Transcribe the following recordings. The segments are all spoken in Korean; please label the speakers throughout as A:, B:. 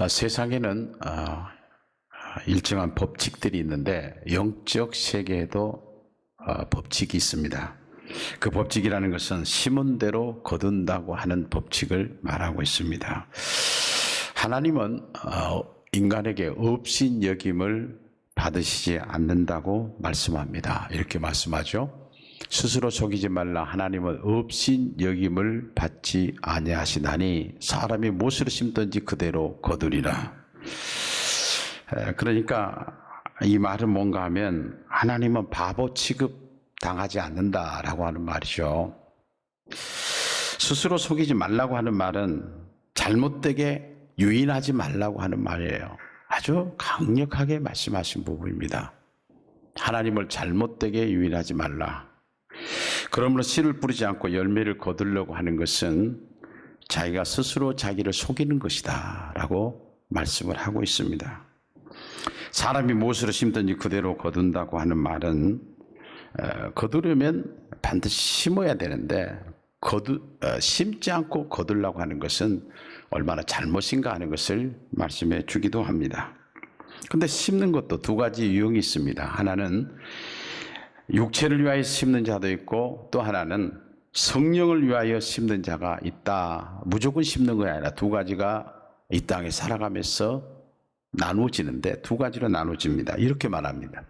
A: 세상에는 일정한 법칙들이 있는데 영적 세계에도 법칙이 있습니다. 그 법칙이라는 것은 심은 대로 거둔다고 하는 법칙을 말하고 있습니다. 하나님은 인간에게 업신여김을 받으시지 않는다고 말씀합니다. 이렇게 말씀하죠. 스스로 속이지 말라. 하나님은 업신여김을 받지 아니하시나니 사람이 무엇으로 심든지 그대로 거두리라. 그러니까 이 말은 뭔가 하면 하나님은 바보 취급 당하지 않는다라고 하는 말이죠. 스스로 속이지 말라고 하는 말은 잘못되게 유인하지 말라고 하는 말이에요. 아주 강력하게 말씀하신 부분입니다. 하나님을 잘못되게 유인하지 말라. 그러므로 씨를 뿌리지 않고 열매를 거두려고 하는 것은 자기가 스스로 자기를 속이는 것이다 라고 말씀을 하고 있습니다. 사람이 무엇으로 심든지 그대로 거둔다고 하는 말은 거두려면 반드시 심어야 되는데 심지 않고 거두려고 하는 것은 얼마나 잘못인가 하는 것을 말씀해 주기도 합니다. 그런데 심는 것도 두 가지 유형이 있습니다. 하나는 육체를 위하여 심는 자도 있고 또 하나는 성령을 위하여 심는 자가 있다. 무조건 심는 것이 아니라 두 가지가 이 땅에 살아가면서 나누어지는데 두 가지로 나누어집니다. 이렇게 말합니다.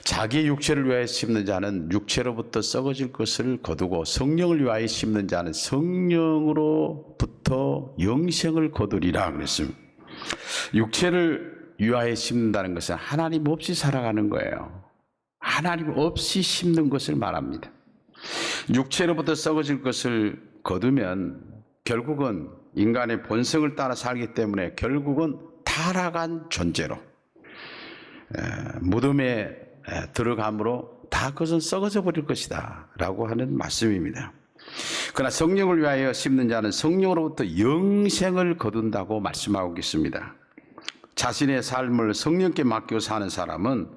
A: 자기의 육체를 위하여 심는 자는 육체로부터 썩어질 것을 거두고 성령을 위하여 심는 자는 성령으로부터 영생을 거두리라 그랬습니다. 육체를 위하여 심는다는 것은 하나님 없이 살아가는 거예요. 하나님 없이 심는 것을 말합니다. 육체로부터 썩어질 것을 거두면 결국은 인간의 본성을 따라 살기 때문에 결국은 타락한 존재로 무덤에 들어감으로 다 그것은 썩어져 버릴 것이다 라고 하는 말씀입니다. 그러나 성령을 위하여 심는 자는 성령으로부터 영생을 거둔다고 말씀하고 있습니다. 자신의 삶을 성령께 맡겨 사는 사람은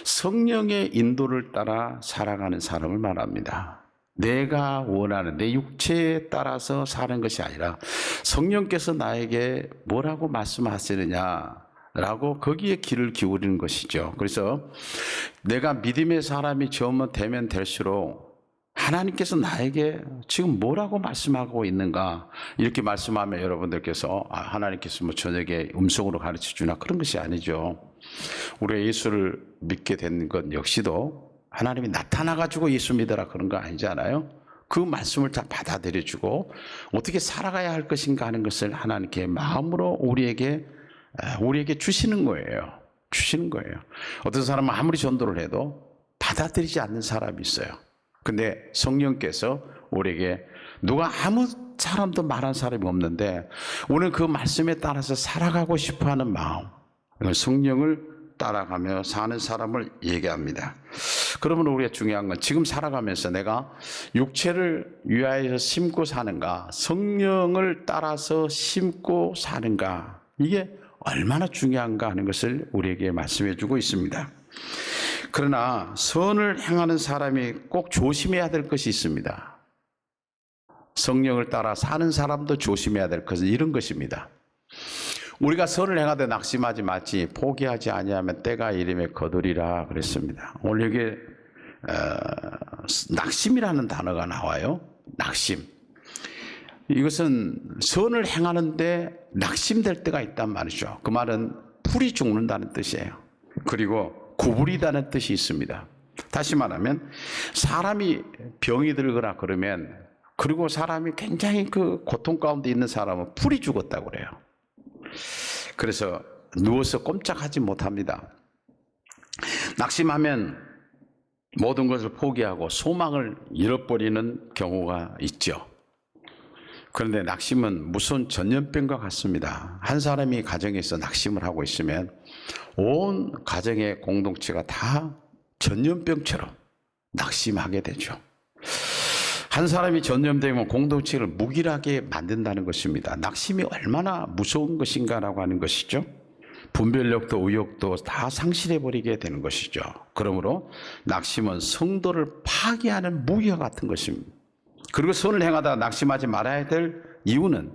A: 성령의 인도를 따라 살아가는 사람을 말합니다. 내가 원하는 내 육체에 따라서 사는 것이 아니라 성령께서 나에게 뭐라고 말씀하시느냐 라고 거기에 귀를 기울이는 것이죠. 그래서 내가 믿음의 사람이 되면 될수록 하나님께서 나에게 지금 뭐라고 말씀하고 있는가 이렇게 말씀하면 여러분들께서 하나님께서 뭐 저녁에 음성으로 가르쳐 주나 그런 것이 아니죠. 우리가 예수를 믿게 된 것 역시도 하나님이 나타나가지고 예수 믿어라 그런 거 아니잖아요. 그 말씀을 다 받아들여주고 어떻게 살아가야 할 것인가 하는 것을 하나님께 마음으로 우리에게 주시는 거예요. 주시는 거예요. 어떤 사람은 아무리 전도를 해도 받아들이지 않는 사람이 있어요. 근데 성령께서 우리에게 누가 아무 사람도 말한 사람이 없는데 오늘 그 말씀에 따라서 살아가고 싶어하는 마음, 성령을 따라가며 사는 사람을 얘기합니다. 그러면 우리가 중요한 건 지금 살아가면서 내가 육체를 위하여 심고 사는가, 성령을 따라서 심고 사는가, 이게 얼마나 중요한가 하는 것을 우리에게 말씀해 주고 있습니다. 그러나 선을 행하는 사람이 꼭 조심해야 될 것이 있습니다. 성령을 따라 사는 사람도 조심해야 될 것은 이런 것입니다. 우리가 선을 행하되 낙심하지 말지 포기하지 아니하면 때가 이름에 거두리라 그랬습니다. 오늘 여기에 낙심이라는 단어가 나와요. 낙심. 이것은 선을 행하는데 낙심될 때가 있단 말이죠. 그 말은 풀이 죽는다는 뜻이에요. 그리고 구부리다는 뜻이 있습니다. 다시 말하면 사람이 병이 들거나 그러면 그리고 사람이 굉장히 그 고통 가운데 있는 사람은 풀이 죽었다고 그래요. 그래서 누워서 꼼짝하지 못합니다. 낙심하면 모든 것을 포기하고 소망을 잃어버리는 경우가 있죠. 그런데 낙심은 무슨 전염병과 같습니다. 한 사람이 가정에서 낙심을 하고 있으면 온 가정의 공동체가 다 전염병처럼 낙심하게 되죠. 한 사람이 전염되면 공동체를 무기력하게 만든다는 것입니다. 낙심이 얼마나 무서운 것인가라고 하는 것이죠. 분별력도 의욕도 다 상실해버리게 되는 것이죠. 그러므로 낙심은 성도를 파괴하는 무기와 같은 것입니다. 그리고 선을 행하다 낙심하지 말아야 될 이유는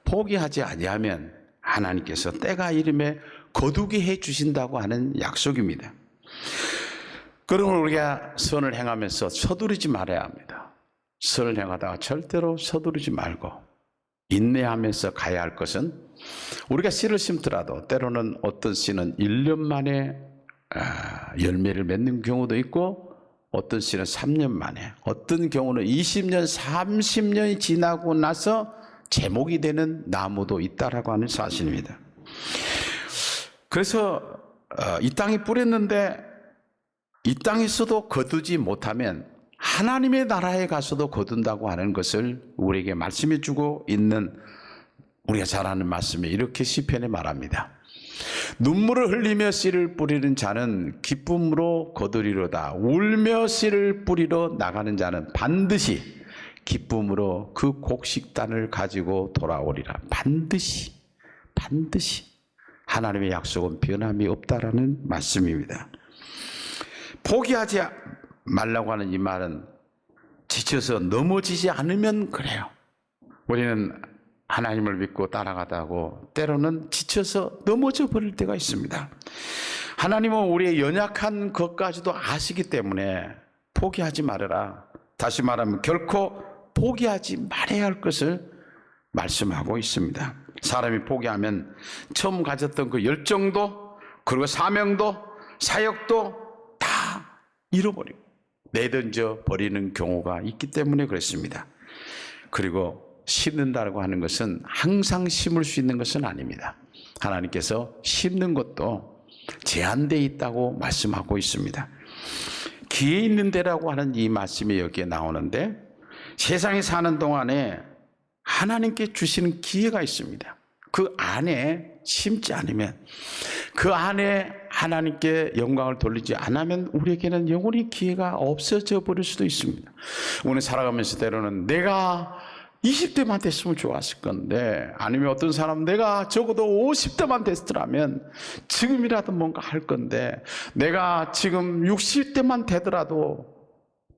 A: 포기하지 아니하면 하나님께서 때가 이름에 거두게 해 주신다고 하는 약속입니다. 그러면 우리가 선을 행하면서 서두르지 말아야 합니다. 선을 행하다가 절대로 서두르지 말고 인내하면서 가야 할 것은, 우리가 씨를 심더라도 때로는 어떤 씨는 1년 만에 열매를 맺는 경우도 있고, 어떤 씨는 3년 만에, 어떤 경우는 20년, 30년이 지나고 나서 제목이 되는 나무도 있다라고 하는 사실입니다. 그래서 이 땅에 뿌렸는데 이 땅에서도 거두지 못하면 하나님의 나라에 가서도 거둔다고 하는 것을 우리에게 말씀해 주고 있는, 우리가 잘 아는 말씀이 이렇게 시편에 말합니다. 눈물을 흘리며 씨를 뿌리는 자는 기쁨으로 거두리로다. 울며 씨를 뿌리러 나가는 자는 반드시 기쁨으로 그 곡식단을 가지고 돌아오리라. 반드시 하나님의 약속은 변함이 없다라는 말씀입니다. 포기하지 말라고 하는 이 말은 지쳐서 넘어지지 않으면 그래요. 우리는 하나님을 믿고 따라가다고 때로는 지쳐서 넘어져 버릴 때가 있습니다. 하나님은 우리의 연약한 것까지도 아시기 때문에 포기하지 말아라. 다시 말하면 결코 포기하지 말아야 할 것을 말씀하고 있습니다. 사람이 포기하면 처음 가졌던 그 열정도, 그리고 사명도, 사역도 다 잃어버리고 내던져 버리는 경우가 있기 때문에 그렇습니다. 그리고 심는다고 하는 것은 항상 심을 수 있는 것은 아닙니다. 하나님께서 심는 것도 제한되어 있다고 말씀하고 있습니다. 기회 있는 데라고 하는 이 말씀이 여기에 나오는데, 세상에 사는 동안에 하나님께 주시는 기회가 있습니다. 그 안에 심지 않으면, 그 안에 하나님께 영광을 돌리지 않으면 우리에게는 영원히 기회가 없어져 버릴 수도 있습니다. 오늘 살아가면서 때로는 내가 20대만 됐으면 좋았을 건데, 아니면 어떤 사람은 내가 적어도 50대만 됐더라면 지금이라도 뭔가 할 건데, 내가 지금 60대만 되더라도,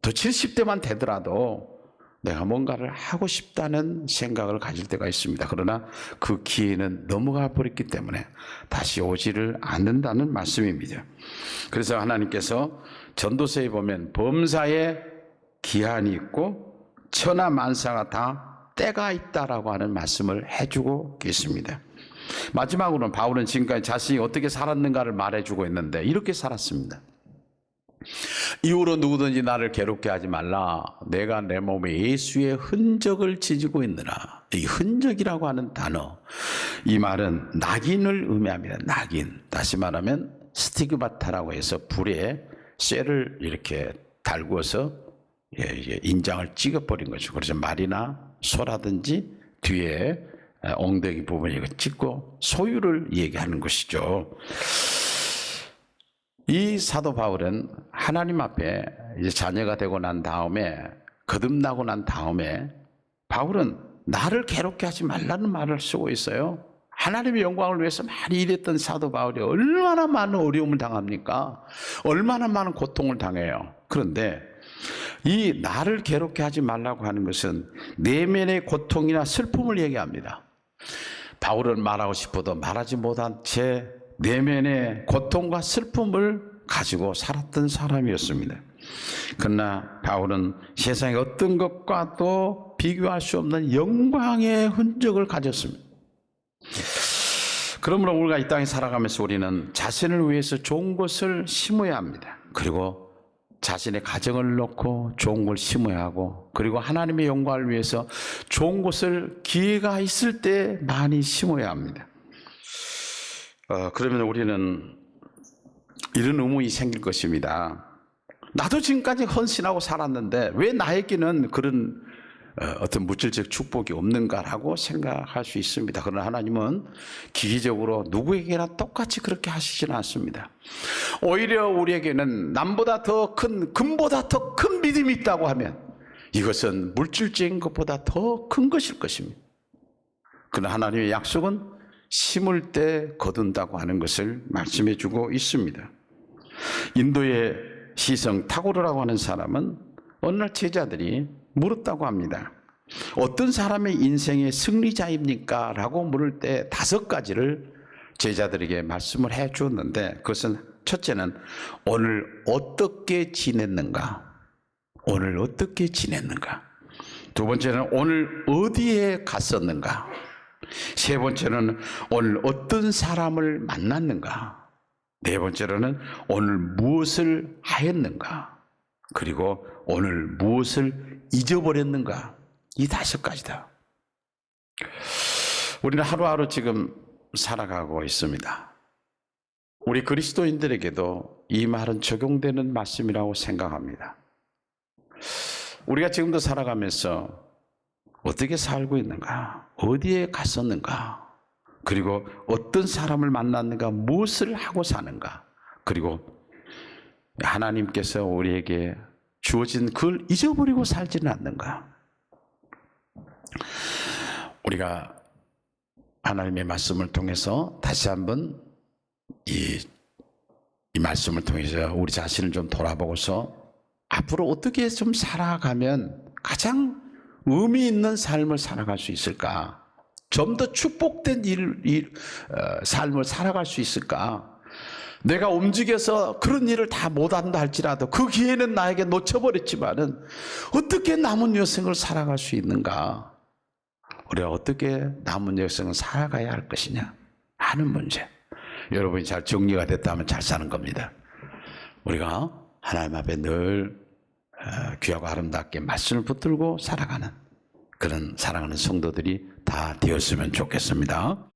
A: 더 70대만 되더라도 내가 뭔가를 하고 싶다는 생각을 가질 때가 있습니다. 그러나 그 기회는 넘어가 버렸기 때문에 다시 오지를 않는다는 말씀입니다. 그래서 하나님께서 전도서에 보면 범사에 기한이 있고 천하 만사가 다 때가 있다라고 하는 말씀을 해주고 계십니다. 마지막으로는 바울은 지금까지 자신이 어떻게 살았는가를 말해주고 있는데 이렇게 살았습니다. 이후로 누구든지 나를 괴롭게 하지 말라. 내가 내 몸에 예수의 흔적을 지지고 있느라. 이 흔적이라고 하는 단어, 이 말은 낙인을 의미합니다. 낙인. 다시 말하면 스티그마타라고 해서 불에 쇠를 이렇게 달구어서 인장을 찍어버린 거죠. 그래서 말이나 소라든지 뒤에 엉덩이 부분에 찍고 소유를 얘기하는 것이죠. 이 사도 바울은 하나님 앞에 이제 자녀가 되고 난 다음에, 거듭나고 난 다음에 바울은 나를 괴롭게 하지 말라는 말을 쓰고 있어요. 하나님의 영광을 위해서 많이 일했던 사도 바울이 얼마나 많은 어려움을 당합니까? 얼마나 많은 고통을 당해요. 그런데 이 나를 괴롭게 하지 말라고 하는 것은 내면의 고통이나 슬픔을 얘기합니다. 바울은 말하고 싶어도 말하지 못한 채 내면의 고통과 슬픔을 가지고 살았던 사람이었습니다. 그러나 바울은 세상의 어떤 것과도 비교할 수 없는 영광의 흔적을 가졌습니다. 그러므로 우리가 이 땅에 살아가면서 우리는 자신을 위해서 좋은 것을 심어야 합니다. 그리고 자신의 가정을 놓고 좋은 걸 심어야 하고, 그리고 하나님의 영광을 위해서 좋은 것을 기회가 있을 때 많이 심어야 합니다. 그러면 우리는 이런 의문이 생길 것입니다. 나도 지금까지 헌신하고 살았는데 왜 나에게는 그런 어떤 물질적 축복이 없는가라고 생각할 수 있습니다. 그러나 하나님은 기기적으로 누구에게나 똑같이 그렇게 하시지는 않습니다. 오히려 우리에게는 남보다 더 큰, 금보다 더 큰 믿음이 있다고 하면 이것은 물질적인 것보다 더 큰 것일 것입니다. 그러나 하나님의 약속은 심을 때 거둔다고 하는 것을 말씀해 주고 있습니다. 인도의 시성 타고르라고 하는 사람은 어느 날 제자들이 물었다고 합니다. 어떤 사람의 인생의 승리자입니까? 라고 물을 때 5가지를 제자들에게 말씀을 해 주었는데, 그것은 첫째는 오늘 어떻게 지냈는가? 오늘 어떻게 지냈는가? 두 번째는 오늘 어디에 갔었는가? 세 번째는 오늘 어떤 사람을 만났는가? 네 번째로는 오늘 무엇을 하였는가? 그리고 오늘 무엇을 잊어버렸는가? 이 5가지다. 우리는 하루하루 지금 살아가고 있습니다. 우리 그리스도인들에게도 이 말은 적용되는 말씀이라고 생각합니다. 우리가 지금도 살아가면서 어떻게 살고 있는가? 어디에 갔었는가? 그리고 어떤 사람을 만났는가? 무엇을 하고 사는가? 그리고 하나님께서 우리에게 주어진 그걸 잊어버리고 살지는 않는가? 우리가 하나님의 말씀을 통해서 다시 한번 이 말씀을 통해서 우리 자신을 좀 돌아보고서 앞으로 어떻게 좀 살아가면 가장 의미 있는 삶을 살아갈 수 있을까? 좀 더 축복된 삶을 살아갈 수 있을까? 내가 움직여서 그런 일을 다 못한다 할지라도 그 기회는 나에게 놓쳐버렸지만은 어떻게 남은 여생을 살아갈 수 있는가? 우리가 어떻게 남은 여생을 살아가야 할 것이냐 하는 문제. 여러분이 잘 정리가 됐다면 잘 사는 겁니다. 우리가 하나님 앞에 늘 귀하고 아름답게 말씀을 붙들고 살아가는 그런 사랑하는 성도들이 다 되었으면 좋겠습니다.